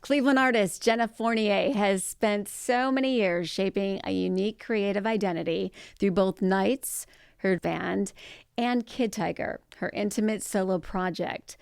Cleveland artist Jenna Fournier has spent so many years shaping a unique creative identity through both Niights, her band, and Kid Tigrrr, her intimate solo project.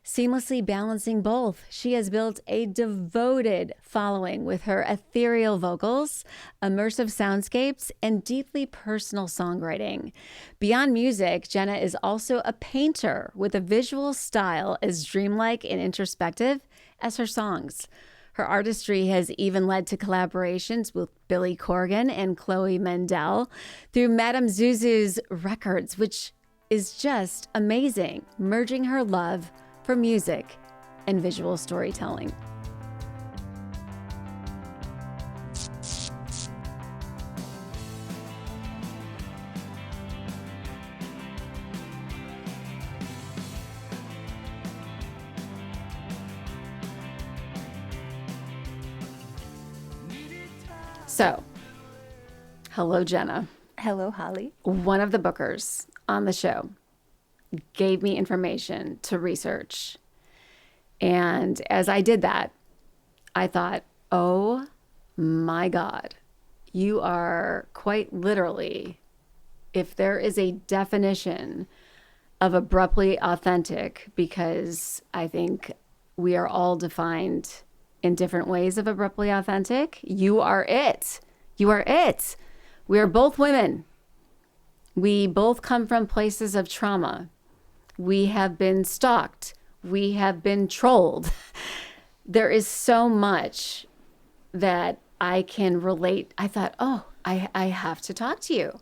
Seamlessly balancing both, she has built a devoted following with her ethereal vocals, immersive soundscapes, and deeply personal songwriting. Beyond music, Jenna is also a painter with a visual style as dreamlike and introspective as her songs. Her artistry has even led to collaborations with Billy Corgan and Chloe Mendel through Madame Zuzu's Records, which is just amazing, merging her love for music and visual storytelling. So, hello, Jenna. Hello, Hollie. One of the bookers on the show gave me information to research. And as I did that, I thought, oh my God, you are quite literally, if there is a definition of abruptly authentic, because I think we are all defined in different ways of abruptly authentic, you are it. You are it. We are both women. We both come from places of trauma. We have been stalked. We have been trolled. There is so much that I can relate. I thought, oh, I have to talk to you.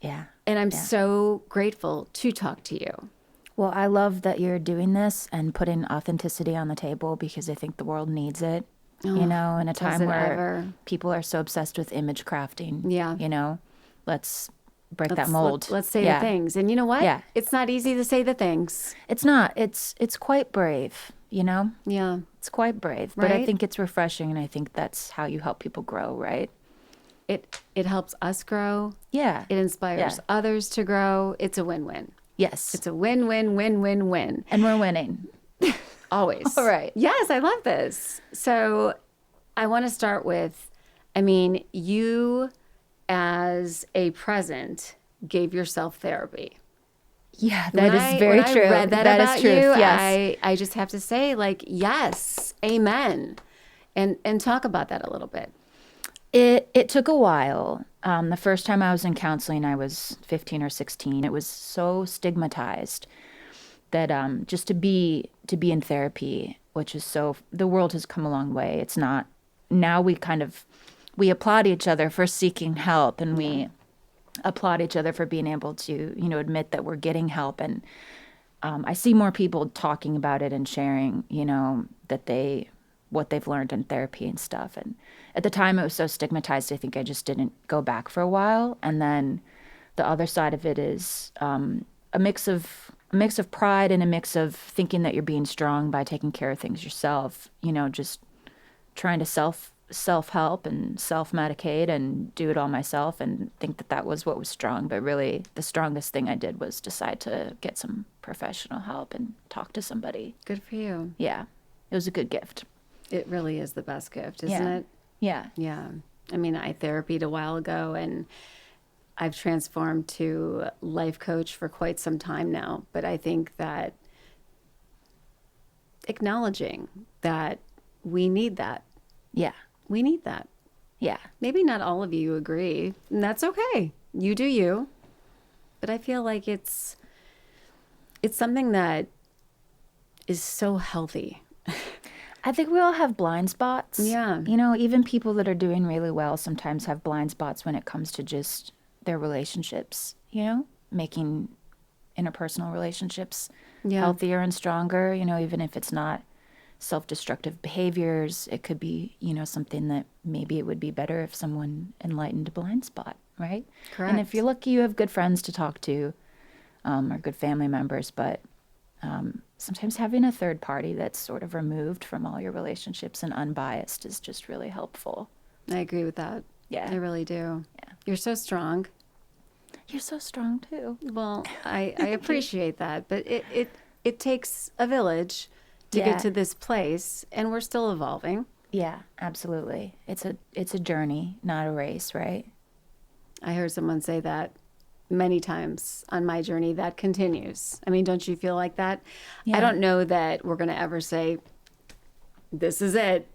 Yeah. And I'm so grateful to talk to you. Well, I love that you're doing this and putting authenticity on the table because I think the world needs it. You know, in a time where people are so obsessed with image crafting. Yeah. You know, let's break that mold. Let's say the things. And you know what? Yeah. It's not easy to say the things. It's not. It's quite brave, you know? Yeah. It's quite brave. But I Right? think it's refreshing, and I think that's how you help people grow, right? It helps us grow. Yeah. It inspires others to grow. It's a win-win. Yes. It's a win-win-win-win-win. And we're winning. Always. All right. Yes, I love this. So I want to start with, I mean, you as a present gave yourself therapy. Yeah, that is very true. I read that about is true. you, Yes. I just have to say, like, yes, amen. And talk about that a little bit. It took a while. The first time I was in counseling, I was 15 or 16. It was so stigmatized that just to be in therapy, which is so, the world has come a long way. It's not, now we applaud each other for seeking help, and we applaud each other for being able to, you know, admit that we're getting help. And I see more people talking about it and sharing, you know, that what they've learned in therapy and stuff. And at the time it was so stigmatized, I think I just didn't go back for a while. And then the other side of it is a mix of pride and a mix of thinking that you're being strong by taking care of things yourself, you know, just trying to self-help and self-medicate and do it all myself and think that was what was strong. But really the strongest thing I did was decide to get some professional help and talk to somebody. Good for you. Yeah. It was a good gift. It really is the best gift, isn't it? Yeah. Yeah. I mean, I therapied a while ago, and I've transformed to life coach for quite some time now. But I think that acknowledging that we need that. Yeah. We need that. Yeah. Maybe not all of you agree, and that's okay. You do you. But I feel like it's something that is so healthy. I think we all have blind spots. Yeah. You know, even people that are doing really well sometimes have blind spots when it comes to just their relationships, you know, making interpersonal relationships healthier and stronger, you know, even if it's not self-destructive behaviors. It could be, you know, something that maybe it would be better if someone enlightened a blind spot, right? Correct. And if you're lucky, you have good friends to talk to or good family members, but sometimes having a third party that's sort of removed from all your relationships and unbiased is just really helpful. I agree with that. Yeah. I really do. Yeah. You're so strong. You're so strong too. Well, I appreciate that, but it takes a village, to get to this place, and we're still evolving. Yeah, absolutely. It's a journey, not a race, right? I heard someone say that many times on my journey. That continues. I mean, don't you feel like that? Yeah. I don't know that we're going to ever say, this is it.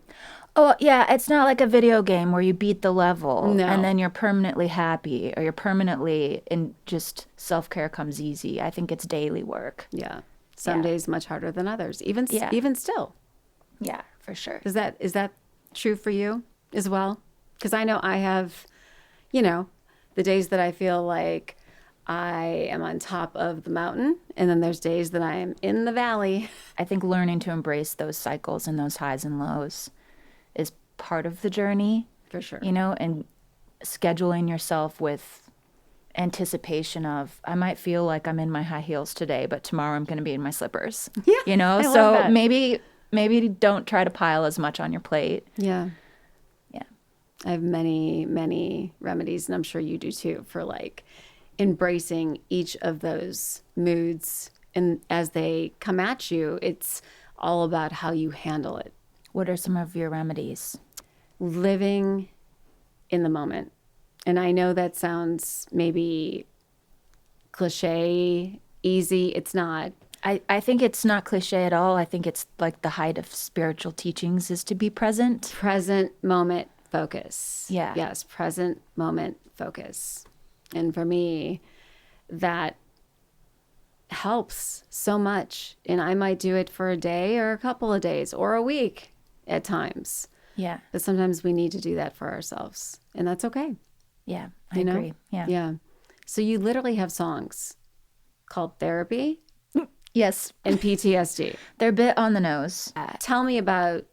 Oh, yeah, it's not like a video game where you beat the level No. and then you're permanently happy or you're permanently in just self-care comes easy. I think it's daily work. Yeah. Some days much harder than others, even still. Yeah, for sure. Is that true for you as well? Because I know I have, you know, the days that I feel like I am on top of the mountain, and then there's days that I am in the valley. I think learning to embrace those cycles and those highs and lows is part of the journey. For sure. You know, and scheduling yourself with anticipation of, I might feel like I'm in my high heels today, but tomorrow I'm going to be in my slippers. Yeah. You know, I so love that. maybe don't try to pile as much on your plate. Yeah. Yeah. I have many, many remedies, and I'm sure you do too, for like embracing each of those moods. And as they come at you, it's all about how you handle it. What are some of your remedies? Living in the moment. And I know that sounds maybe cliche, easy. It's not. I think it's not cliche at all. I think it's like the height of spiritual teachings is to be present. Present moment focus. Yeah. Yes, present moment focus. And for me, that helps so much. And I might do it for a day or a couple of days or a week at times. Yeah. But sometimes we need to do that for ourselves. And that's okay. Yeah. I You know? agree. Yeah. Yeah. So you literally have songs called Therapy Yes. and PTSD. They're a bit on the nose. Tell me about,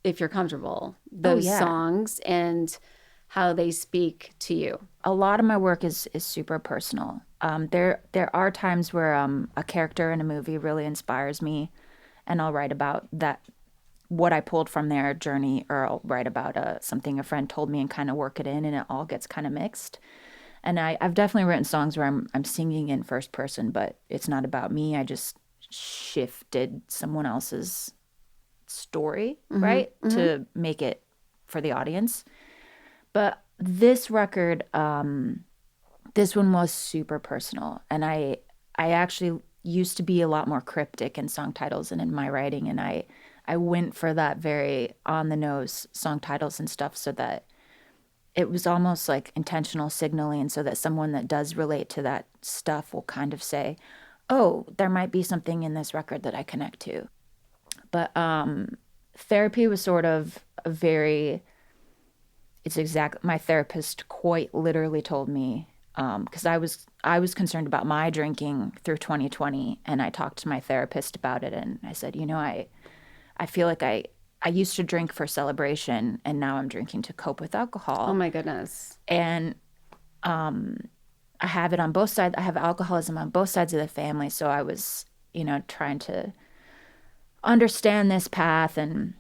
if you're comfortable, those songs and how they speak to you. A lot of my work is super personal. There are times where a character in a movie really inspires me, and I'll write about that, what I pulled from their journey, or I'll write about something a friend told me and kind of work it in, and it all gets kind of mixed. And I've definitely written songs where I'm singing in first person, but it's not about me. I just shifted someone else's story, right, to make it for the audience. But this record, this one was super personal, and I actually used to be a lot more cryptic in song titles and in my writing, and I went for that very on the nose song titles and stuff, so that it was almost like intentional signaling, so that someone that does relate to that stuff will kind of say, oh, there might be something in this record that I connect to. But Therapy was sort of a very, it's exact, my therapist quite literally told me, because I was concerned about my drinking through 2020, and I talked to my therapist about it, and I said, you know, I feel like I used to drink for celebration, and now I'm drinking to cope with alcohol. Oh my goodness. And I have it on both sides. I have alcoholism on both sides of the family. So I was, you know, trying to understand this path. And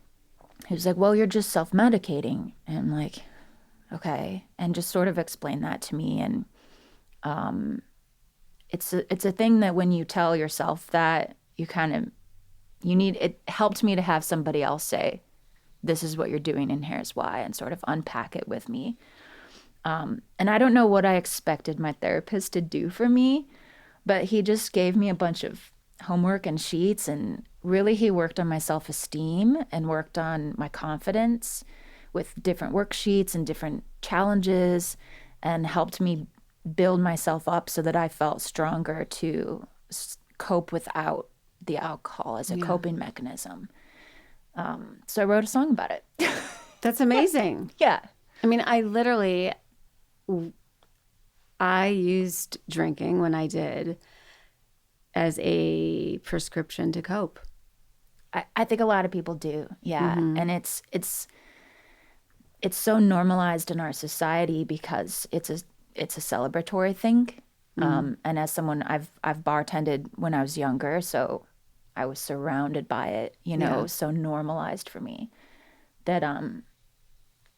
he was like, well, you're just self-medicating. And I'm like, okay. And just sort of explain that to me. And it's a thing that when you tell yourself that, it helped me to have somebody else say, this is what you're doing and here's why, and sort of unpack it with me. And I don't know what I expected my therapist to do for me, but he just gave me a bunch of homework and sheets, and really he worked on my self-esteem and worked on my confidence with different worksheets and different challenges, and helped me build myself up so that I felt stronger to cope without the alcohol as a coping mechanism. So I wrote a song about it. That's amazing. Yeah. I mean, I used drinking when I did as a prescription to cope. I think a lot of people do. Yeah. And it's so normalized in our society because it's a celebratory thing. And as someone, I've bartended when I was younger, so I was surrounded by it, you know, so normalized for me that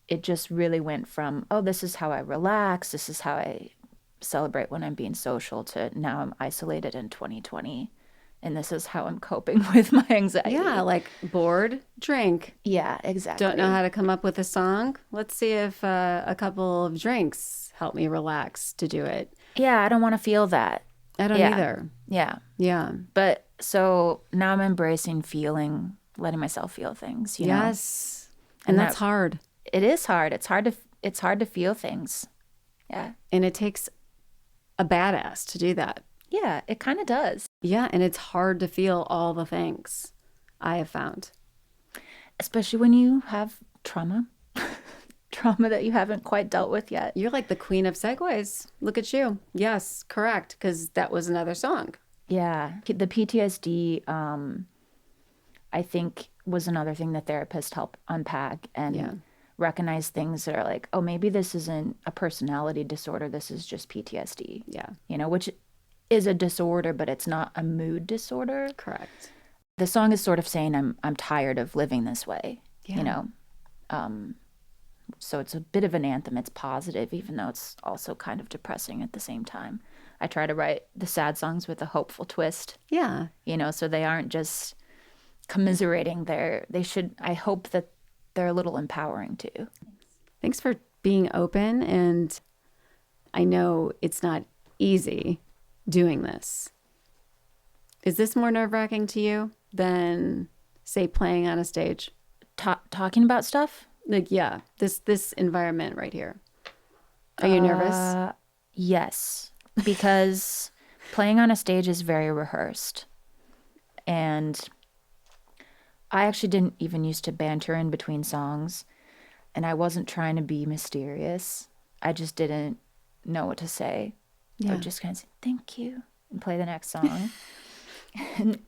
it just really went from, oh, this is how I relax, this is how I celebrate when I'm being social, to now I'm isolated in 2020 and this is how I'm coping with my anxiety. Yeah, like bored, drink. Yeah, exactly. Don't know how to come up with a song? Let's see if a couple of drinks help me relax to do it. Yeah, I don't want to feel that. I don't either. Yeah. Yeah. But so now I'm embracing letting myself feel things, you know? Yes. And that's hard. It is hard. It's hard to feel things. Yeah. And it takes a badass to do that. Yeah, it kind of does. Yeah, and it's hard to feel all the things, I have found. Especially when you have trauma. Trauma that you haven't quite dealt with yet. You're like the queen of segues. Look at you. Yes, correct, because that was another song. Yeah. The PTSD, I think, was another thing the therapist helped unpack and recognize things that are like, oh, maybe this isn't a personality disorder. This is just PTSD. Yeah. You know, which is a disorder, but it's not a mood disorder. Correct. The song is sort of saying I'm tired of living this way, you know. So it's a bit of an anthem. It's positive, even though it's also kind of depressing at the same time. I try to write the sad songs with a hopeful twist. Yeah. You know, so they aren't just commiserating. I hope that they're a little empowering too. Thanks for being open. And I know it's not easy doing this. Is this more nerve-wracking to you than, say, playing on a stage? Talking about stuff? Like, yeah, this environment right here. Are you nervous? Yes, because playing on a stage is very rehearsed. And I actually didn't even used to banter in between songs. And I wasn't trying to be mysterious. I just didn't know what to say. Yeah. I would just kind of say, thank you, and play the next song.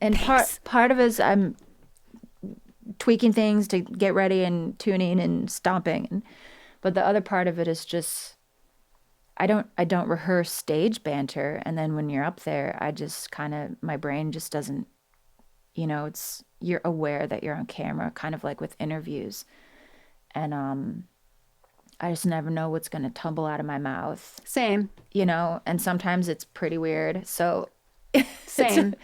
and part of it is I'm tweaking things to get ready and tuning and stomping. But the other part of it is just I don't rehearse stage banter, and then when you're up there, I just kind of, my brain just doesn't, you know, you're aware that you're on camera, kind of like with interviews. And I just never know what's going to tumble out of my mouth. Same. You know, and sometimes it's pretty weird. So same.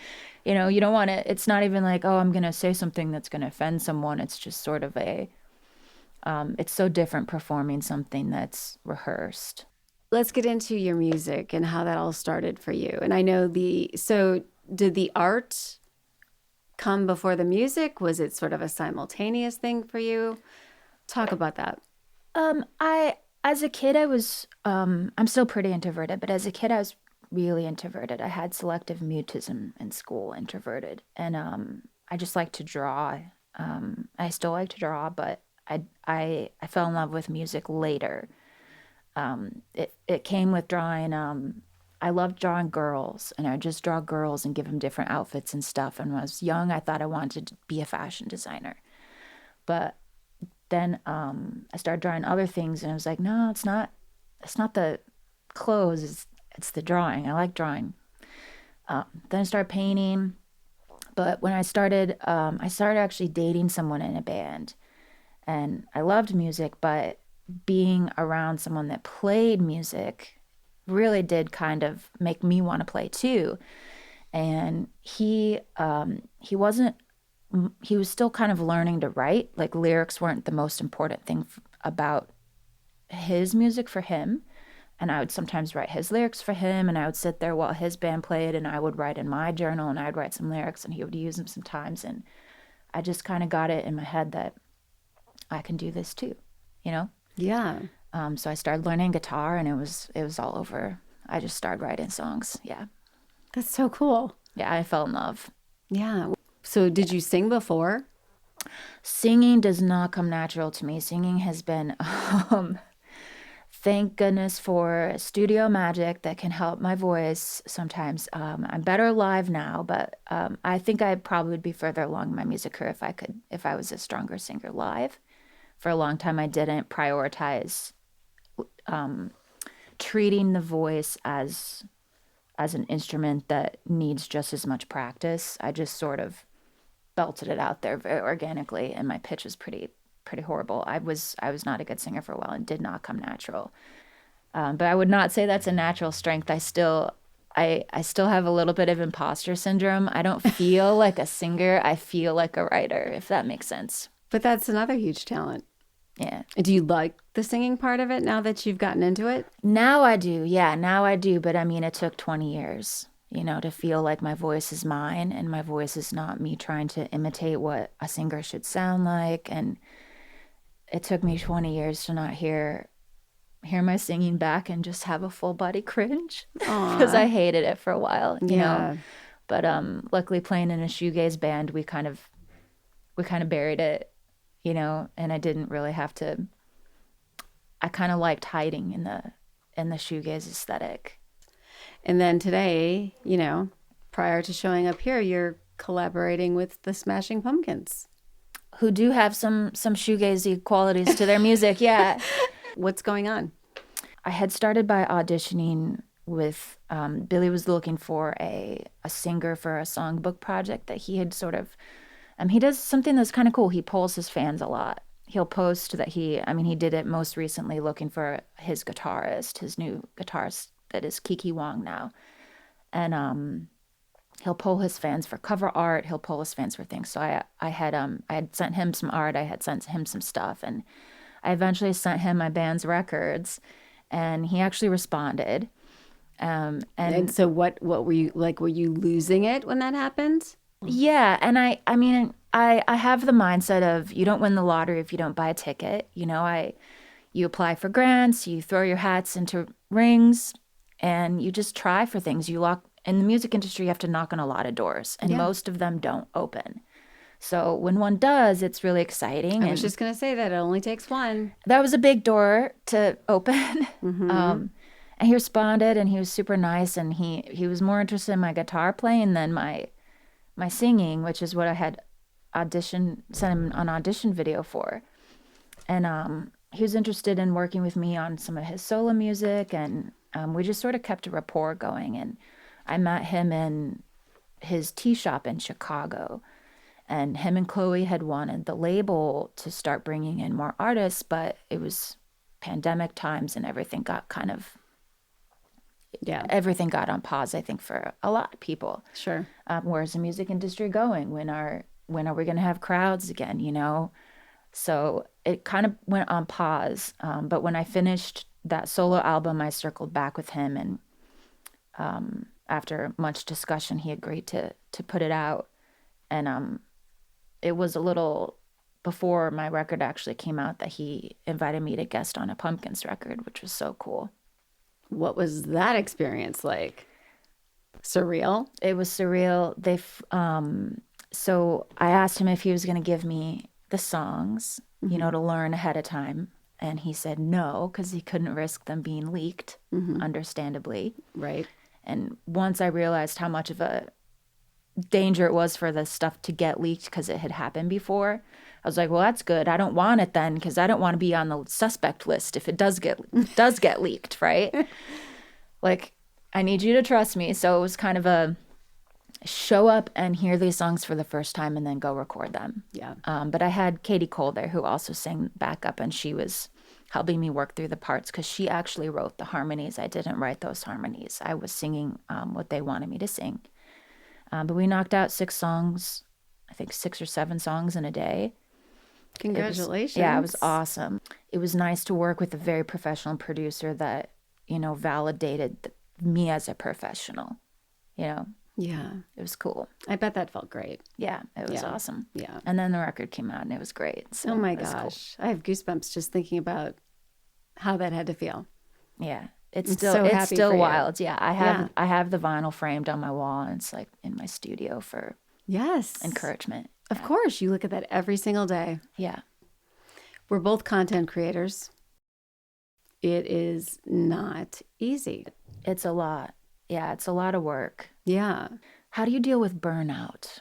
You know, you don't want to, it's not even like, oh, I'm going to say something that's going to offend someone. It's just sort of it's so different performing something that's rehearsed. Let's get into your music and how that all started for you. And I know so did the art come before the music? Was it sort of a simultaneous thing for you? Talk about that. As a kid, I was, I'm still pretty introverted, but as a kid, I was really introverted. I had selective mutism in school, introverted. And I just like to draw. I still like to draw, but I fell in love with music later. It came with drawing. I loved drawing girls, and I would just draw girls and give them different outfits and stuff. And when I was young, I thought I wanted to be a fashion designer. But then I started drawing other things, and I was like, no, it's not the clothes, it's the drawing. I like drawing. Then I started painting. But when I started actually dating someone in a band. And I loved music, but being around someone that played music really did kind of make me want to play too. And he was still kind of learning to write. Like, lyrics weren't the most important thing about his music for him. And I would sometimes write his lyrics for him, and I would sit there while his band played, and I would write in my journal, and I'd write some lyrics, and he would use them sometimes. And I just kind of got it in my head that I can do this too, you know? Yeah. So I started learning guitar, and it was all over. I just started writing songs. Yeah. That's so cool. Yeah, I fell in love. Yeah. So did you sing before? Singing does not come natural to me. Singing has been, thank goodness for studio magic that can help my voice sometimes. I'm better live now, but I think I probably would be further along in my music career if I was a stronger singer live. For a long time, I didn't prioritize treating the voice as an instrument that needs just as much practice. I just sort of belted it out there very organically, and my pitch was pretty horrible. I was not a good singer for a while and did not come natural. But I would not say that's a natural strength. I still I still have a little bit of imposter syndrome. I don't feel like a singer. I feel like a writer, if that makes sense. But that's another huge talent. Yeah. Do you like the singing part of it now that you've gotten into it? Now I do. Yeah, now I do. But I mean, it took 20 years, to feel like my voice is mine and my voice is not me trying to imitate what a singer should sound like. And it took me 20 years to not hear my singing back and just have a full body cringe because I hated it for a while, you know. But luckily playing in a shoegaze band, we kind of buried it, and I didn't really have to. I kind of liked hiding in the shoegaze aesthetic. And then today, prior to showing up here, you're collaborating with the Smashing Pumpkins, who do have some shoegazy qualities to their music. Yeah. What's going on? I had started by auditioning with Billy was looking for a singer for a songbook project that he had sort of he does something that's kind of cool. He polls his fans a lot. He'll post that he did it most recently looking for his guitarist, his new guitarist that is Kiki Wong now. And he'll poll his fans for cover art. He'll poll his fans for things. So I had sent him some art. I had sent him some stuff, and I eventually sent him my band's records, and he actually responded. And so what were you like? Were you losing it when that happened? Yeah, and I have the mindset of you don't win the lottery if you don't buy a ticket. You apply for grants, you throw your hats into rings, and you just try for things. In the music industry, you have to knock on a lot of doors, and most of them don't open. So when one does, it's really exciting. I was just going to say that it only takes one. That was a big door to open. And he responded, and he was super nice, and he was more interested in my guitar playing than my singing, which is what I had sent him an audition video for. And he was interested in working with me on some of his solo music, and we just sort of kept a rapport going. And I met him in his tea shop in Chicago. And him and Chloe had wanted the label to start bringing in more artists, but it was pandemic times and everything got everything got on pause, I think, for a lot of people. Sure. Where's the music industry going? When are we going to have crowds again, So it kind of went on pause. But when I finished that solo album, I circled back with him, and after much discussion, he agreed to put it out. And it was a little before my record actually came out that he invited me to guest on a Pumpkins record, which was so cool. What was that experience like? Surreal? It was surreal. So I asked him if he was going to give me the songs, to learn ahead of time. And he said no, because he couldn't risk them being leaked, understandably. Right. And once I realized how much of a danger it was for the stuff to get leaked because it had happened before, I was like, well, that's good. I don't want it then, because I don't want to be on the suspect list if it does get leaked, right? Like, I need you to trust me. So it was kind of a show up and hear these songs for the first time and then go record them. Yeah. But I had Katie Cole there, who also sang backup, and she was helping me work through the parts because she actually wrote the harmonies. I didn't write those harmonies. I was singing what they wanted me to sing. But we knocked out 6 songs, I think 6 or 7 songs in a day. Congratulations. It was awesome. It was nice to work with a very professional producer that, validated me as a professional, Yeah. It was cool. I bet that felt great. Yeah, it was awesome. Yeah. And then the record came out and it was great. So oh my gosh. Cool. I have goosebumps just thinking about how that had to feel. Yeah. It's still wild. Yeah. I have the vinyl framed on my wall, and it's like in my studio for encouragement. Of course. You look at that every single day. Yeah. We're both content creators. It is not easy. It's a lot. Yeah, it's a lot of work. Yeah. How do you deal with burnout?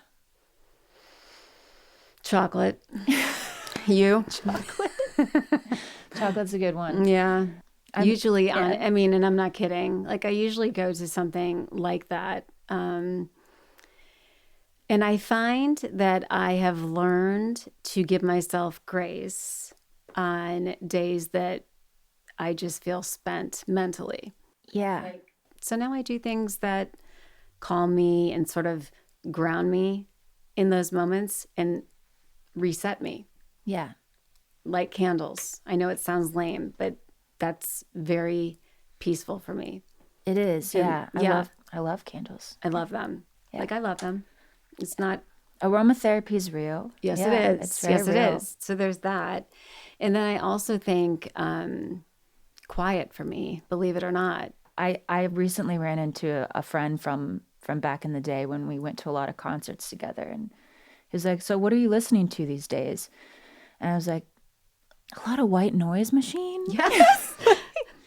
Chocolate. You? Chocolate. Chocolate's a good one. Yeah. And I'm not kidding. Like, I usually go to something like that. And I find that I have learned to give myself grace on days that I just feel spent mentally. Yeah. So now I do things that calm me and sort of ground me in those moments and reset me. Yeah. Light candles. I know it sounds lame, but that's very peaceful for me. It is. Yeah. And I love candles. I love them. Yeah. Like I love them. It's not. Aromatherapy is real. Yes, Yeah, it is. It's very Yes, real. it is. So there's that. And then I also think quiet for me, believe it or not. I recently ran into a friend from back in the day when we went to a lot of concerts together, and he was like, "So what are you listening to these days?" And I was like, "A lot of white noise machine." Yes.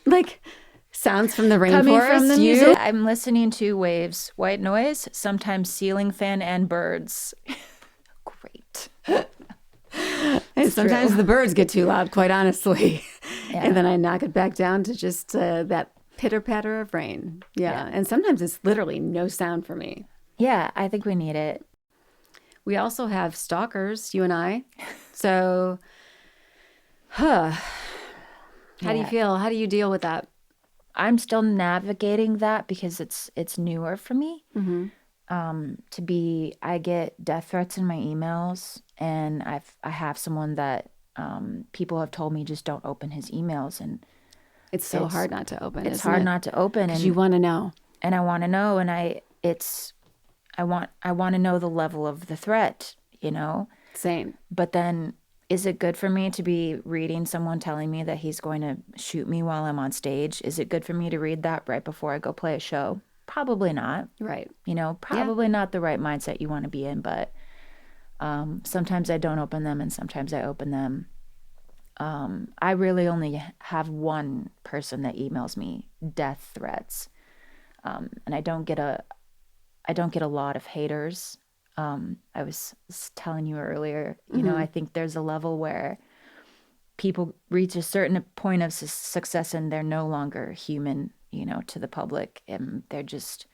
Like sounds from the rainforest. Coming from the music. I'm listening to waves, white noise, sometimes ceiling fan and birds. Great. And sometimes the birds get too loud, quite honestly. Yeah. And then I knock it back down to just that pitter patter of rain. Yeah. And sometimes it's literally no sound for me. Yeah, I think we need it. We also have stalkers, you and I. So, how do you feel? How do you deal with that? I'm still navigating that because it's newer for me. Mm-hmm. I get death threats in my emails, and I have someone that people have told me just don't open his emails, and it's so hard not to open. It's hard not to open, and you want to know, and I want to know, and I want to know the level of the threat, you know. Same. But then, is it good for me to be reading someone telling me that he's going to shoot me while I'm on stage? Is it good for me to read that right before I go play a show? Probably not. Right. You know, probably not the right mindset you want to be in, but sometimes I don't open them and sometimes I open them. I really only have one person that emails me death threats. And I don't get a lot of haters. I was telling you earlier, you know, I think there's a level where people reach a certain point of success and they're no longer human, you know, to the public, and they're just,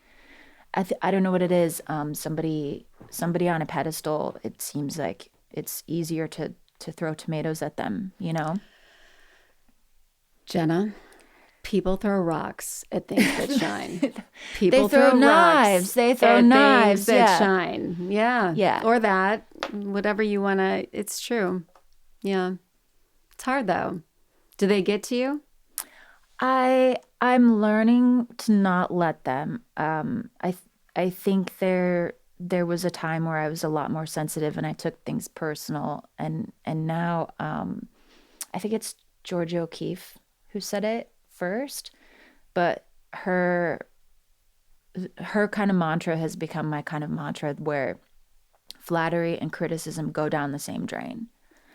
I don't know what it is. Somebody on a pedestal, it seems like it's easier to throw tomatoes at them, you know? Jenna, people throw rocks at things that shine. They throw knives. They throw knives that shine. Yeah. Yeah. Or that, whatever you want to, it's true. Yeah. It's hard though. Do they get to you? I'm learning to not let them. I think there was a time where I was a lot more sensitive and I took things personal, and now I think it's Georgia O'Keeffe who said it first, but her kind of mantra has become my kind of mantra, where flattery and criticism go down the same drain.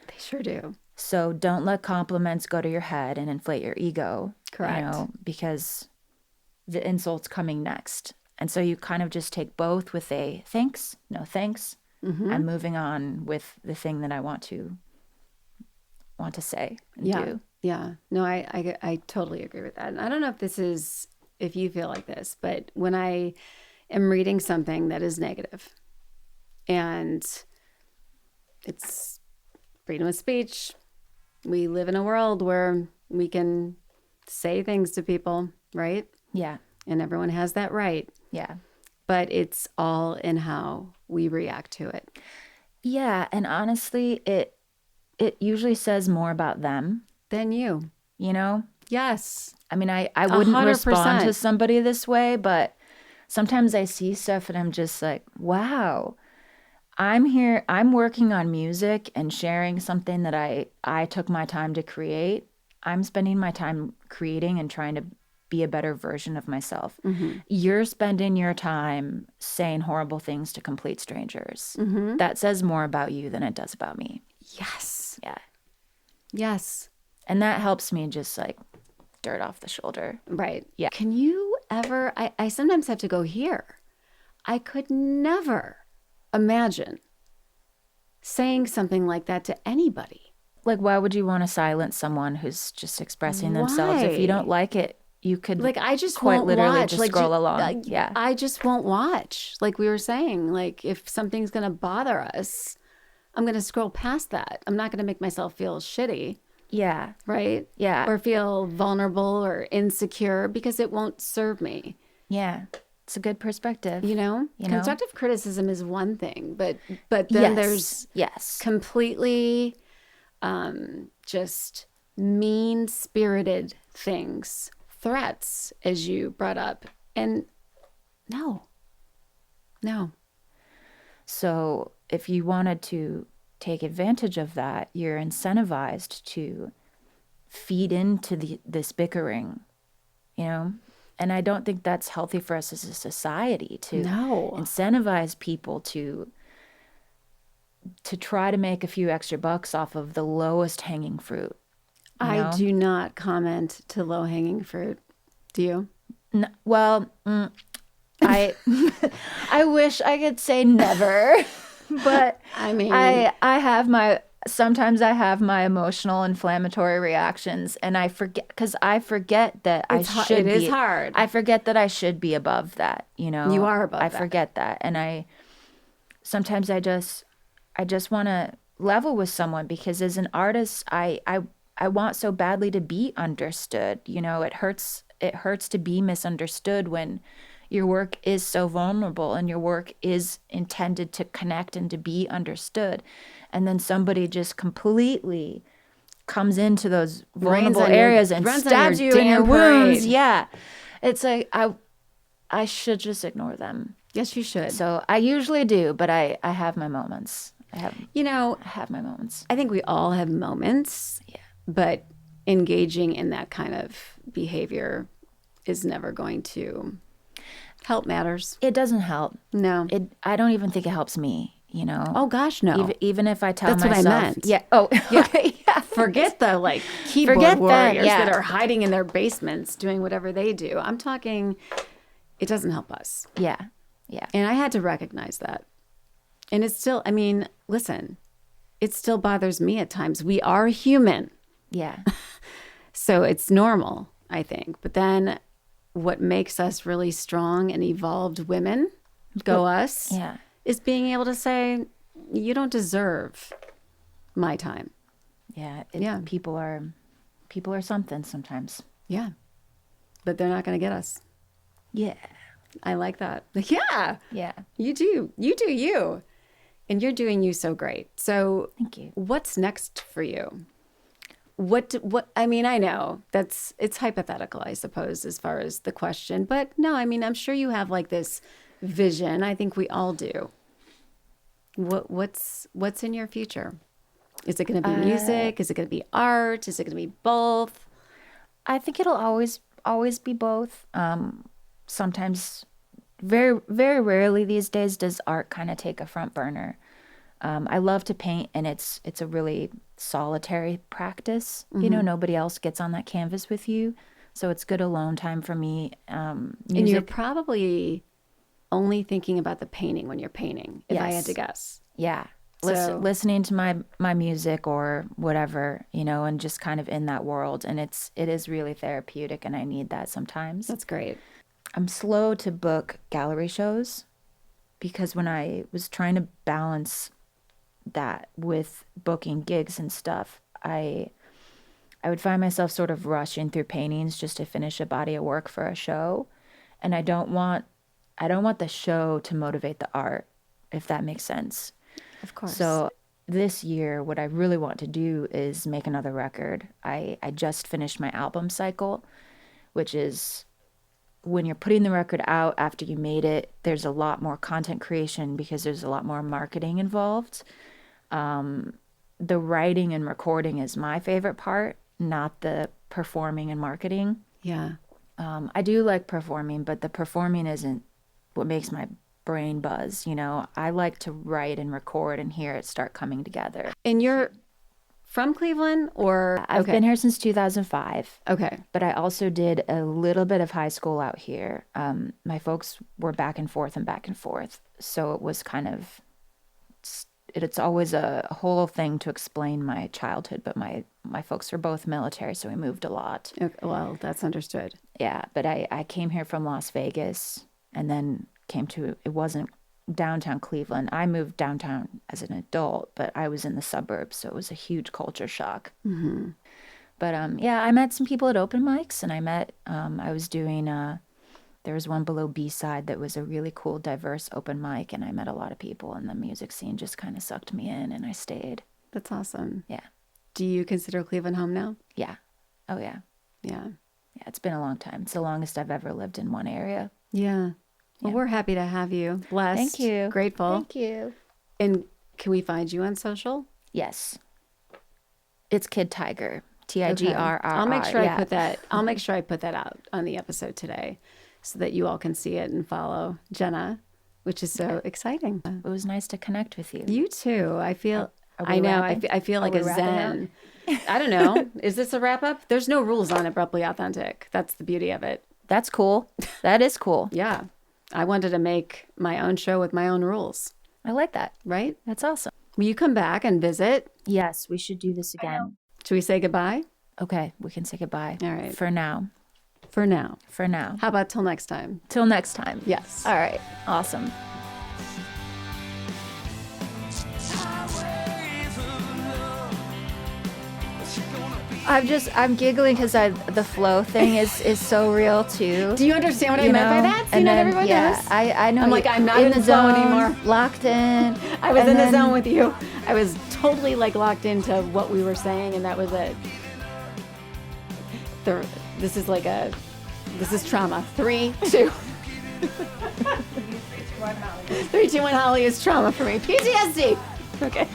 They sure do. So don't let compliments go to your head and inflate your ego. Correct. You know, because the insult's coming next. And so you kind of just take both with a thanks, no thanks. Mm-hmm. I'm moving on with the thing that I want to say and do. Yeah. No, I totally agree with that. And I don't know if you feel like this, but when I am reading something that is negative and it's freedom of speech, we live in a world where we can say things to people, right? Yeah. And everyone has that right. Yeah. But it's all in how we react to it. Yeah. And honestly, it usually says more about them than you. You know? Yes. I mean, I wouldn't 100%. respond to somebody this way, but sometimes I see stuff and I'm just like, wow, I'm here, I'm working on music and sharing something that I took my time to create. I'm spending my time creating and trying to be a better version of myself. Mm-hmm. You're spending your time saying horrible things to complete strangers. Mm-hmm. That says more about you than it does about me. Yes. Yeah. Yes. And that helps me just like dirt off the shoulder. Right. Yeah. Can you ever, I sometimes have to go here. I could never imagine saying something like that to anybody. Like, why would you want to silence someone who's just expressing themselves? If you don't like it, you could I just quite won't literally watch. just scroll along. Yeah. I just won't watch. Like we were saying, like if something's going to bother us, I'm going to scroll past that. I'm not going to make myself feel shitty. Yeah. Right? Yeah. Or feel vulnerable or insecure because it won't serve me. Yeah. It's a good perspective. You know, You know? constructive criticism is one thing, but then there's yes. completely just mean-spirited things, threats, as you brought up. And no. So if you wanted to take advantage of that, you're incentivized to feed into this bickering, you know? And I don't think that's healthy for us as a society to incentivize people to try to make a few extra bucks off of the lowest hanging fruit. I do not comment to low-hanging fruit. Do you? No, well, I I wish I could say never, but I mean, sometimes I have my emotional inflammatory reactions, and I forget that it is hard. I forget that I should be above that, you know. You are above I that. forget that, and sometimes I just want to level with someone, because as an artist, I want so badly to be understood. You know, it hurts to be misunderstood when your work is so vulnerable and your work is intended to connect and to be understood. And then somebody just completely comes into those vulnerable areas and stabs you in your wounds. Yeah. It's like, I should just ignore them. Yes, you should. So I usually do, but I have my moments. I have my moments. I think we all have moments. Yeah. But engaging in that kind of behavior is never going to help matters. It doesn't help. No. I don't even think it helps me, you know? Oh, gosh, no. Even if I tell That's myself. What I meant. Yeah. Oh, yeah. Okay. Yeah. Forget the keyboard warriors that are hiding in their basements doing whatever they do. I'm talking, it doesn't help us. Yeah. Yeah. And I had to recognize that. And it's still, I mean, listen, it still bothers me at times. We are human. Yeah. So it's normal, I think. But then what makes us really strong and evolved women, us, is being able to say, you don't deserve my time. Yeah. People are something sometimes. Yeah. But they're not going to get us. Yeah. I like that. Yeah. Yeah. You do. You do you. And you're doing you so great. So thank you. What's next for you? What I mean, I know it's hypothetical, I suppose, as far as the question, but no, I mean, I'm sure you have this vision. I think we all do. What's in your future? Is it going to be music? Is it going to be art? Is it going to be both? I think it'll always be both. Sometimes, very, very rarely these days does art kind of take a front burner. I love to paint, and it's a really solitary practice. Mm-hmm. You know, nobody else gets on that canvas with you, so it's good alone time for me. And you're probably only thinking about the painting when you're painting, if I had to guess. Yeah. Listening to my music or whatever, you know, and just kind of in that world, and it is really therapeutic, and I need that sometimes. That's great. I'm slow to book gallery shows, because when I was trying to balance that with booking gigs and stuff, I would find myself sort of rushing through paintings just to finish a body of work for a show, and I don't want the show to motivate the art, if that makes sense. Of course. So this year, what I really want to do is make another record. I just finished my album cycle, which is when you're putting the record out after you made it, there's a lot more content creation because there's a lot more marketing involved. The writing and recording is my favorite part, not the performing and marketing. Yeah. I do like performing, but the performing isn't what makes my brain buzz, you know. I like to write and record and hear it start coming together. And you're from Cleveland, or? I've been here since 2005. Okay. But I also did a little bit of high school out here. My folks were back and forth. So it was kind of, it's always a whole thing to explain my childhood, but my folks were both military, so we moved a lot. Okay, well, that's understood. Yeah, but I came here from Las Vegas, and then it wasn't downtown Cleveland. I moved downtown as an adult, but I was in the suburbs, so it was a huge culture shock. Mm-hmm. But yeah, I met some people at open mics, and I was doing There was one below B-side that was a really cool, diverse open mic, and I met a lot of people, and the music scene just kind of sucked me in, and I stayed. That's awesome. Yeah. Do you consider Cleveland home now? Yeah. Oh, yeah. Yeah. Yeah, it's been a long time. It's the longest I've ever lived in one area. Yeah. Well, we're happy to have you. Blessed. Thank you. Grateful. Thank you. And can we find you on social? Yes. It's Kid Tigrrr. Tigrrr. I'll make sure I put that. I'll make sure I put that out on the episode today, so that you all can see it and follow Jenna, which is so exciting. It was nice to connect with you. You too. I feel. Are we I know. wrapping? I feel like Are a we wrapping zen. I don't know. Is this a wrap up? There's no rules on Abruptly Authentic. That's the beauty of it. That's cool. That is cool. Yeah. I wanted to make my own show with my own rules. I like that. Right? That's awesome. Will you come back and visit? Yes, we should do this again. Should we say goodbye? Okay, we can say goodbye. All right. For now. For now. For now. How about till next time? Till next time. Yes. All right. Awesome. I'm giggling because the flow thing is so real too. Do you understand what I meant by that? See, And not then, everyone does. I know. I'm like, I'm not in the zone anymore. Locked in. I was and in the then- zone with you. I was totally like locked into what we were saying, and that was it. This is trauma. 3, 2. 3, 2, 1. Hollie is trauma for me. PTSD. Okay.